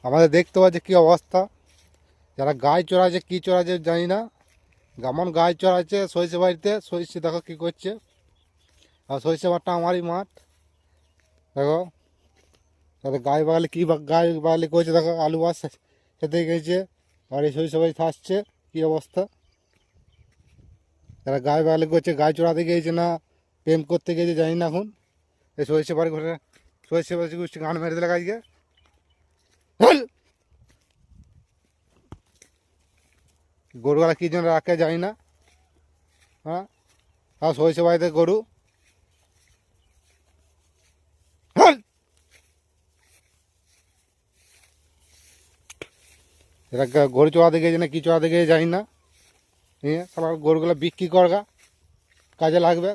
আমাদের দেখতে পাচ্ছে কী অবস্থা। যারা গায়ে চড়াচ্ছে কী চড়াচ্ছে জানি না, যেমন গায়ে চড়াচ্ছে সরিষা বাড়িতে। সরিষা দেখো কী করছে, আর সরিষা মাঠটা আমারই মাঠ। দেখো তাদের গায়ে বাগালে কী গায়ে বাগালি করছে, দেখো আলু বাস খেতে গেছে আর এই সরিষা বাড়ি থাকছে। কী অবস্থা, যারা গায়ে বাগালি করছে গায়ে চড়াতে গিয়েছে না প্রেম করতে গিয়েছে জানি না। এখন এই সরিষা বাড়ি ঘরে সরিষা বাড়ি গোষ্ঠী গান মেরে দিলে গাছকে। গরুগুলা কী জন্য রাখে জানি না। হ্যাঁ, আর সরিষা বাড়িতে গরু। এরা গরু চড়াতে গিয়েছে না কি চড়াতে গিয়েছে জানি না। নিয়ে সারা গরুগুলো বিক্রি করগা, কাজে লাগবে।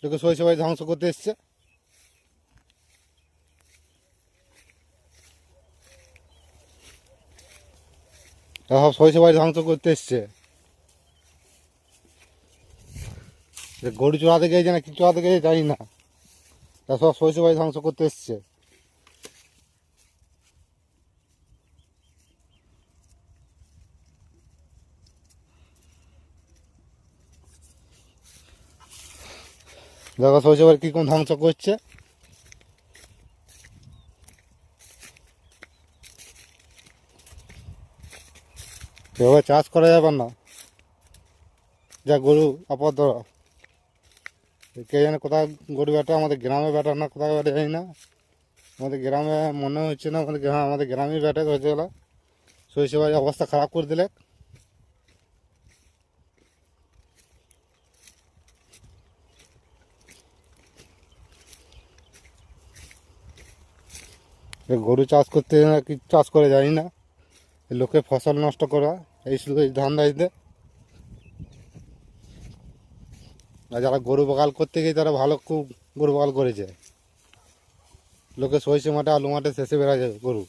লোকে সরিষা বাড়ি ধ্বংস করতে এসছে। সব সরিষা বাড়ি ধ্বংস করতে এসছে। গরু চড়াতে গিয়েছে না কি চড়াতে গিয়েছে জানি না, তা সব সরিষা বাড়ি ধ্বংস করতে এসছে। দেখো সরিষা বাড়ি কীরকম ধ্বংস করছে। এভাবে চাষ করা যাবে না, যা গরু আপাতত। কে জানে কোথায় গরু বেটা, আমাদের গ্রামে বেটা না কোথায় বেটা জানি না। আমাদের গ্রামে মনে হচ্ছে না, আমাদের গ্রামেই বেটে হয়েছে গেলা। সরিষা বাড়ির অবস্থা খারাপ করে দিলে। গরু চাষ করতে না কি চাষ করে জানি না, লোকে ফসল নষ্ট করা এই শুধু এই ধান্দাইতে। আর যারা গরু বগাল করতে গিয়ে তারা ভালো খুব গরু বগাল করেছে। লোকে সরিষা মাঠে আলু মাঠে শেষে বেড়া যায় গরু।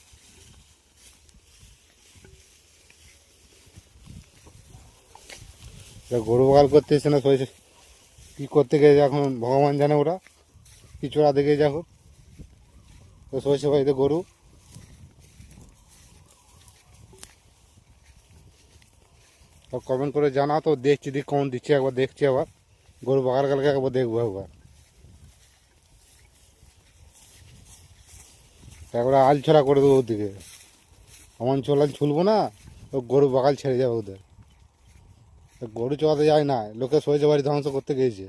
গরু বগাল করতে এসে না সরিষা কী করতে গিয়েছে এখন ভগবান জানে। ওরা কি চোরা দেখে এখন তো সরিষা বাড়িতে গরু। সব কমেন্ট করে জানাও তো, দেখছি দিক কমন দিচ্ছি, একবার দেখছি। আবার গরু বগাল গেলে একবার দেখবো। একবার আল ছড়া করে দেবো ওদিকে। এমন চলাল ছুলবো না, ও গরু বগাল ছেড়ে যাবে ওদের। গরু চড়াতে যায় না, লোকে সরিষা বাড়ি ধ্বংস করতে গিয়েছে।